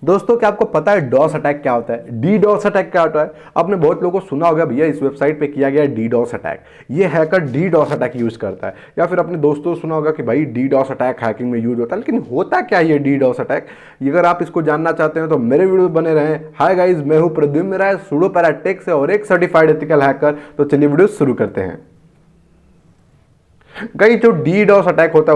दोस्तों क्या आपको पता है डॉस अटैक क्या होता है? डी डॉस अटैक क्या होता है? आपने बहुत लोगों को सुना होगा भैया इस वेबसाइट पे किया गया डी डॉस अटैक। ये hacker D DoS attack use करता है, या फिर अपने दोस्तों से सुना होगा कि भाई डी डॉस अटैक हैकिंग में यूज होता है। लेकिन होता क्या है ये डी डॉस अटैक? अगर आप इसको जानना चाहते हैं तो मेरे वीडियो बने रहें। हाय गाइस, मैं हूं प्रद्युम्न राय, सूडो पैराटेक से और एक सर्टिफाइड एथिकल हैकर। तो चलिए वीडियो शुरू करते हैं। कई जो डी डॉस अटैक होता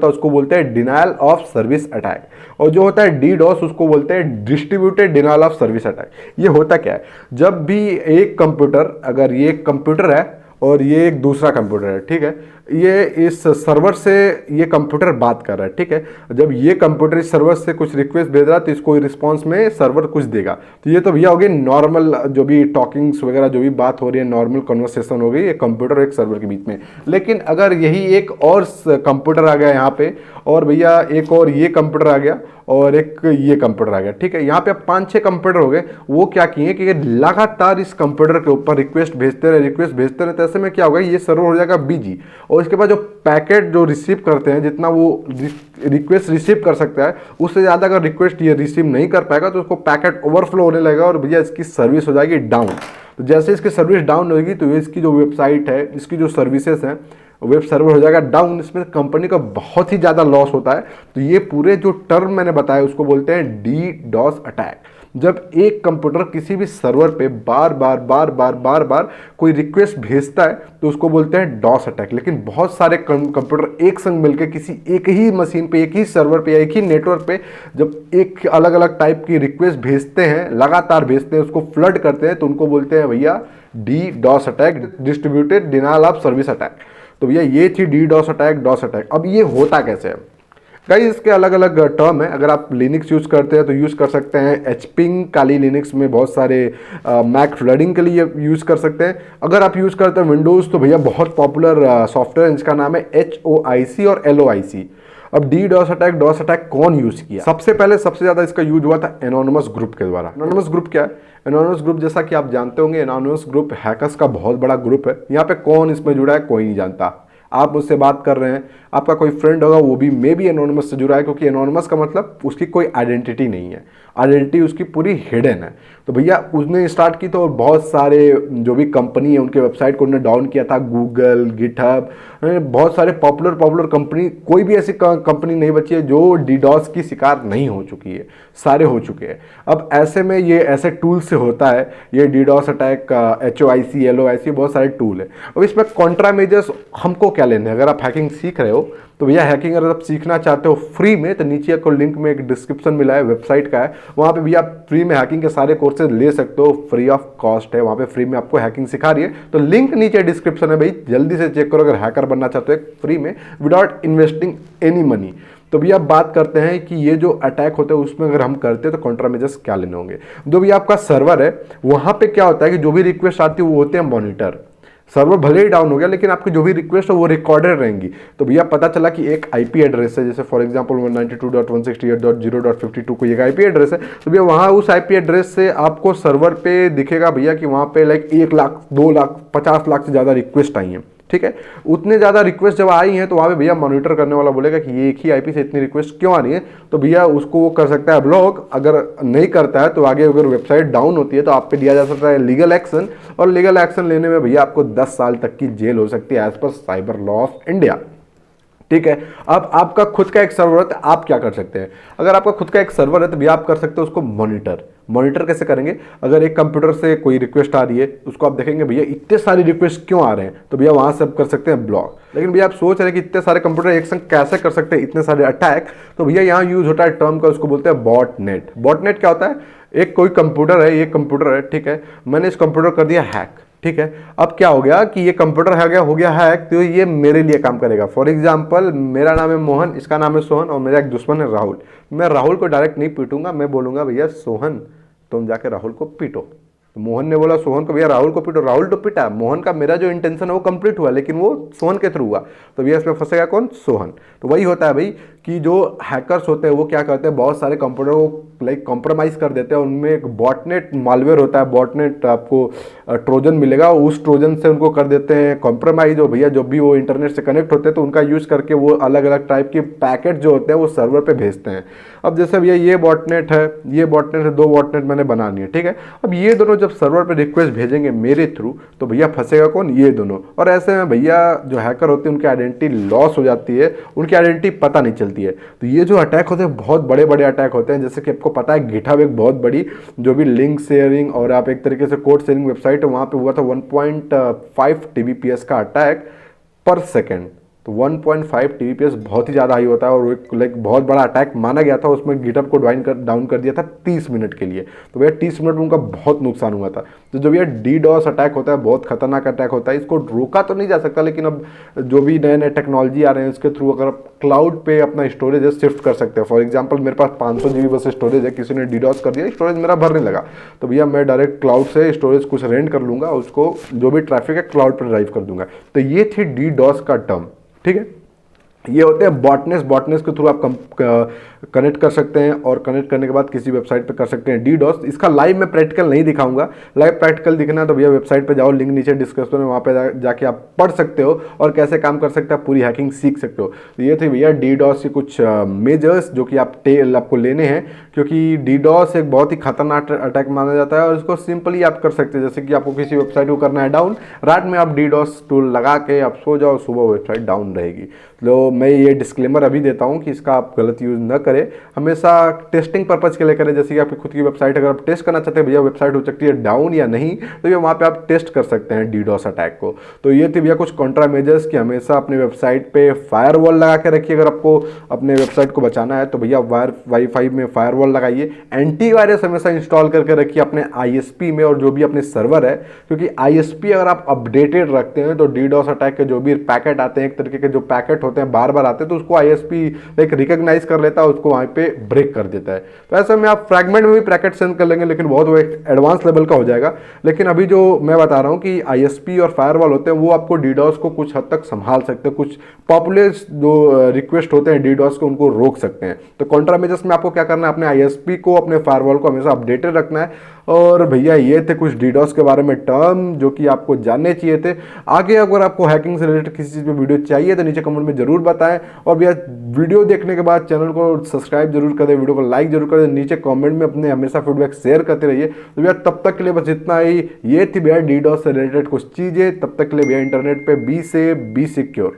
है उसको बोलते हैं डिनायल ऑफ सर्विस अटैक, और जो होता है डी डॉस उसको बोलते हैं distributed denial of service attack. ये होता क्या है? जब भी एक कंप्यूटर, अगर ये एक कंप्यूटर है और ये एक दूसरा कंप्यूटर है, ठीक है, ये इस सर्वर से ये कंप्यूटर बात कर रहा है, ठीक है। जब ये कंप्यूटर इस सर्वर से कुछ रिक्वेस्ट भेज रहा है तो इसको रिस्पांस में सर्वर कुछ देगा। तो ये तो भैया हो गई नॉर्मल, जो भी टॉकिंग्स वगैरह जो भी बात हो रही है, नॉर्मल कन्वर्सेशन हो गई ये कंप्यूटर और एक सर्वर के बीच में। लेकिन अगर यही एक और कंप्यूटर आ गया यहाँ पे, और भैया एक और ये कंप्यूटर आ गया और एक ये कंप्यूटर आ गया, ठीक है, यहाँ पे 5-6 कंप्यूटर हो गए। वो क्या किए कि लगातार इस कंप्यूटर के ऊपर रिक्वेस्ट भेजते रहे। तो ऐसे में क्या होगा, ये सर्वर हो जाएगा बिजी, और इसके बाद जो पैकेट जो रिसीव करते हैं, जितना वो रिक्वेस्ट रिसीव कर सकता है उससे ज़्यादा अगर रिक्वेस्ट ये रिसीव नहीं कर पाएगा तो उसको पैकेट ओवरफ्लो होने लगेगा और भैया इसकी सर्विस हो जाएगी डाउन। तो जैसे इसकी सर्विस डाउन होगी तो इसकी जो वेबसाइट है, इसकी जो सर्विसेज हैं, वेब सर्वर हो जाएगा डाउन। इसमें कंपनी का बहुत ही ज़्यादा लॉस होता है। तो ये पूरे जो टर्म मैंने बताया उसको बोलते हैं डी डॉस अटैक। जब एक कंप्यूटर किसी भी सर्वर पे बार बार कोई रिक्वेस्ट भेजता है तो उसको बोलते हैं डॉस अटैक। लेकिन बहुत सारे कंप्यूटर एक संग मिलकर किसी एक ही मशीन पे, एक ही सर्वर पे या एक ही नेटवर्क पे जब एक अलग अलग टाइप की रिक्वेस्ट भेजते हैं, लगातार भेजते हैं, उसको फ्लड करते हैं, तो उनको बोलते हैं भैया D DoS attack, distributed denial of service attack. तो भैया ये थी डी डॉस अटैक। अब ये होता कैसे है गाइस? इसके अलग अलग टर्म है। अगर आप लिनक्स यूज़ करते हैं तो यूज़ कर सकते हैं एचपिंग, काली लिनक्स में बहुत सारे मैक फ्लडिंग के लिए यूज़ कर सकते हैं। अगर आप यूज़ करते हैं विंडोज़ तो भैया बहुत पॉपुलर सॉफ्टवेयर जिसका नाम है HOIC और LOIC। अब डी डॉस अटैक कौन यूज़ किया? सबसे पहले सबसे ज़्यादा इसका यूज हुआ था एनोनिमस ग्रुप के द्वारा। एनोनिमस ग्रुप क्या है? एनोनिमस ग्रुप जैसा कि आप जानते होंगे, एनोनिमस ग्रुप हैकर्स का बहुत बड़ा ग्रुप है। यहाँ पे कौन इसमें जुड़ा है कोई नहीं जानता। आप मुझसे बात कर रहे हैं, आपका कोई फ्रेंड होगा वो भी मे बी एनोनिमस से जुड़ा है, क्योंकि एनोनिमस का मतलब उसकी कोई आइडेंटिटी नहीं है, आइडेंटिटी उसकी पूरी हिडन है। तो भैया उसने स्टार्ट की तो बहुत सारे जो भी कंपनी है उनके वेबसाइट को उन्होंने डाउन किया था। गूगल, गिटहब, बहुत सारे पॉपुलर कंपनी, कोई भी ऐसी कंपनी नहीं बची है जो डीडॉस की शिकार नहीं हो चुकी है, सारे हो चुके हैं। अब ऐसे में ये ऐसे टूल से होता है ये डीडॉस अटैक, HOIC, LOIC, बहुत सारे टूल है। अब इसमें कॉन्ट्रा मेजर्स हमको क्या लेने हैं? अगर आप हैकिंग सीख रहे हो तो भैया हैकिंग अगर आप सीखना चाहते हो फ्री में, तो नीचे आपको लिंक में एक डिस्क्रिप्शन मिला है, वेबसाइट का है, वहाँ पे भी आप फ्री में हैकिंग के सारे कोर्सेज ले सकते हो, फ्री ऑफ कॉस्ट है। वहाँ पे फ्री में आपको हैकिंग सिखा रही है, तो लिंक नीचे डिस्क्रिप्शन है भाई, जल्दी से चेक करो अगर हैकर बनना चाहते हो फ्री में विदाउट इन्वेस्टिंग एनी मनी। तो भैया अब बात करते हैं कि ये जो अटैक होता है उसमें अगर हम करते हैं तो कॉन्ट्रा मेजर्स क्या लेने होंगे। जो भी आपका सर्वर है वहाँ पे क्या होता है कि जो भी रिक्वेस्ट आती है वो होते हैं मॉनिटर। सर्वर भले ही डाउन हो गया लेकिन आपकी जो भी रिक्वेस्ट है वो रिकॉर्डेड रहेंगी। तो भैया पता चला कि एक आईपी एड्रेस है, जैसे फॉर एग्जांपल 192.168.0.52 को एक आईपी एड्रेस है, तो भैया वहाँ उस आईपी एड्रेस से आपको सर्वर पे दिखेगा भैया कि वहाँ पे लाइक 1 लाख, 2 लाख, 50 लाख से ज़्यादा रिक्वेस्ट आई हैं, ठीक है। उतने ज़्यादा रिक्वेस्ट जब आई हैं तो वहाँ पे भैया मॉनिटर करने वाला बोलेगा कि ये एक ही आईपी से इतनी रिक्वेस्ट क्यों आ रही है, तो भैया उसको वो कर सकता है ब्लॉक। अगर नहीं करता है तो आगे अगर वेबसाइट डाउन होती है तो आप पे दिया जा सकता है लीगल एक्शन, और लीगल एक्शन लेने में भैया आपको 10 साल तक की जेल हो सकती है as per cyber law of India, ठीक है। अब आपका खुद का एक सर्वर है तो आप क्या कर सकते हैं? अगर आपका खुद का एक सर्वर है तो भैया आप कर सकते हो उसको मॉनिटर कैसे करेंगे? अगर एक कंप्यूटर से कोई रिक्वेस्ट आ रही है उसको आप देखेंगे भैया इतने सारी रिक्वेस्ट क्यों आ रहे हैं, तो भैया वहां से आप कर सकते हैं ब्लॉक। लेकिन भैया आप सोच रहे हैं कि इतने सारे कंप्यूटर एक संग कैसे कर सकते हैं इतने सारे अटैक, तो भैया यहाँ यूज होता है टर्म का, उसको बोलते हैं बॉटनेट। बॉटनेट क्या होता है? एक कोई कंप्यूटर है, ये कंप्यूटर है, ठीक है, मैंने इस कंप्यूटर कर दिया हैक, ठीक है। अब क्या हो गया कि ये कंप्यूटर हो गया हैक, तो ये मेरे लिए काम करेगा। फॉर एग्जांपल मेरा नाम है मोहन, इसका नाम है सोहन, और मेरा एक दुश्मन है राहुल। मैं राहुल को डायरेक्ट नहीं पीटूंगा, मैं बोलूंगा भैया सोहन तुम जाके राहुल को पीटो। तो मोहन ने बोला सोहन को भैया राहुल को पीटो, राहुल तो पिटा। मोहन का मेरा जो इंटेंशन है वो कंप्लीट हुआ, लेकिन वो सोहन के थ्रू हुआ, तो भैया इसमें फंसेगा कौन? सोहन। तो वही होता है भाई कि जो हैकर्स होते हैं वो क्या करते हैं, बहुत सारे कंप्यूटर को लाइक कॉम्प्रोमाइज़ कर देते हैं। उनमें एक बॉटनेट मालवेयर होता है, बॉटनेट आपको ट्रोजन मिलेगा, उस ट्रोजन से उनको कर देते हैं कॉम्प्रोमाइज़। हो भैया जब भी वो इंटरनेट से कनेक्ट होते हैं तो उनका यूज़ करके वो अलग अलग टाइप के पैकेट जो होते हैं वो सर्वर पे भेजते हैं। अब जैसे भैया ये बॉटनेट है, ये बॉटनेट है, 2 बॉटनेट मैंने बनानी है, ठीक है। अब ये दोनों जब सर्वर पे रिक्वेस्ट भेजेंगे मेरे थ्रू तो भैया फंसेगा कौन, ये दोनों। और ऐसे में भैया जो हैकर होते हैं उनकी आइडेंटिटी लॉस हो जाती है, उनकी आइडेंटिटी पता नहीं चलती है। तो ये जो अटैक होते हैं बहुत बड़े बड़े अटैक होते हैं। जैसे कि आपको पता है गिटहब एक बहुत बड़ी जो भी लिंक शेयरिंग और आप एक तरीके से कोड शेयरिंग वेबसाइट है, वहाँ पे हुआ था 1.5 TBPS का अटैक पर सेकेंड। तो 1.5 TBPS बहुत ही ज़्यादा हाई होता है और एक लाइक बहुत बड़ा अटैक माना गया था। उसमें गिटहब को डाउन कर दिया था 30 मिनट के लिए। तो भैया 30 मिनट में उनका बहुत नुकसान हुआ था। तो जो भैया DDoS अटैक होता है बहुत खतरनाक अटैक होता है। इसको रोका तो नहीं जा सकता, लेकिन अब जो भी नए नए टेक्नोलॉजी आ रहे हैं उसके थ्रू अगर आप क्लाउड पे अपना स्टोरेज है शिफ्ट कर सकते हैं। फॉर एग्जाम्पल मेरे पास 500 GB बस स्टोरेज है, किसी ने DDoS कर दिया, स्टोरेज मेरा भरने लगा, तो भैया मैं डायरेक्ट क्लाउड से स्टोरेज कुछ रेंट कर लूँगा, उसको जो भी ट्रैफिक है क्लाउड पर ड्राइव कर दूंगा। तो ये थी DDoS का टर्म, ठीक है। ये होते हैं बॉटनेस के थ्रू आप कनेक्ट कर सकते हैं और कनेक्ट करने के बाद किसी वेबसाइट पे कर सकते हैं DDoS। इसका लाइव मैं प्रैक्टिकल नहीं दिखाऊंगा, लाइव प्रैक्टिकल दिखना है तो भैया वेबसाइट पे जाओ, लिंक नीचे डिस्क्रिप्शन में, वहाँ पे जाके आप पढ़ सकते हो और कैसे काम कर सकते हैं, आप पूरी हैकिंग सीख सकते हो। तो ये थे भैया DDoS के कुछ मेजर्स जो कि आपको लेने हैं, क्योंकि DDoS एक बहुत ही खतरनाक अटैक माना जाता है और इसको सिंपली आप कर सकते हैं। जैसे कि आपको किसी वेबसाइट को करना है डाउन, रात में आप DDoS टूल लगा के आप सो जाओ, सुबह वेबसाइट डाउन रहेगी। तो मैं ये डिस्क्लेमर अभी देता हूँ कि इसका आप गलत यूज़ न करें, हमेशा टेस्टिंग पर्पज़ के लिए करें। जैसे कि आपकी खुद की वेबसाइट, अगर आप टेस्ट करना चाहते हैं भैया वेबसाइट हो सकती है डाउन या नहीं, तो ये वहाँ पे आप टेस्ट कर सकते हैं DDoS अटैक को। तो ये थे भैया कुछ कॉन्ट्रा मेजर्स कि हमेशा अपने वेबसाइट पे फायरवॉल लगा के रखिए। अगर आपको अपने वेबसाइट को बचाना है तो भैया वाईफाई में फायरवॉल लगाइए। एंटीवायरस हमेशा इंस्टॉल करके रखिए अपने ISP में और जो भी अपने सर्वर है, क्योंकि ISP अगर आप अपडेटेड रखते हैं तो DDoS अटैक के जो भी पैकेट आते हैं, एक तरीके के जो पैकेट होते हैं बार बार आते हैं, तो उसको ISP लाइक रिकॉग्नाइज कर लेता है, उसको वहाँ पे ब्रेक कर देता है। तो ऐसे में आप फ्रैगमेंट में भी पैकेट सेंड कर लेंगे, लेकिन बहुत वो एडवांस लेवल का हो जाएगा। लेकिन अभी जो मैं बता रहा हूँ कि ISP और फायरवॉल होते हैं वो आपको DDoS को कुछ हद तक संभाल सकते हैं, कुछ पॉपुलर जो रिक्वेस्ट होते हैं DDoS को उनको रोक सकते हैं। तो कॉन्ट्रा मेजर्स में आपको क्या करना है, अपने ISP को, अपने फायरवॉल को हमेशा अपडेटेड रखना है। और भैया ये थे कुछ DDoS के बारे में टर्म जो कि आपको जानने चाहिए थे। आगे अगर आपको हैकिंग से रिलेटेड किसी चीज़ पे वीडियो चाहिए तो नीचे कमेंट में जरूर बताएं। और भैया वीडियो देखने के बाद चैनल को सब्सक्राइब जरूर कर दें, वीडियो को लाइक जरूर कर दें, नीचे कमेंट में अपने हमेशा फीडबैक शेयर करते रहिए। तो भैया तब तक के लिए बस इतना ही। ये थी भैया DDoS से रिलेटेड कुछ चीज़ें। तब तक के लिए भैया इंटरनेट पर बी सिक्योर।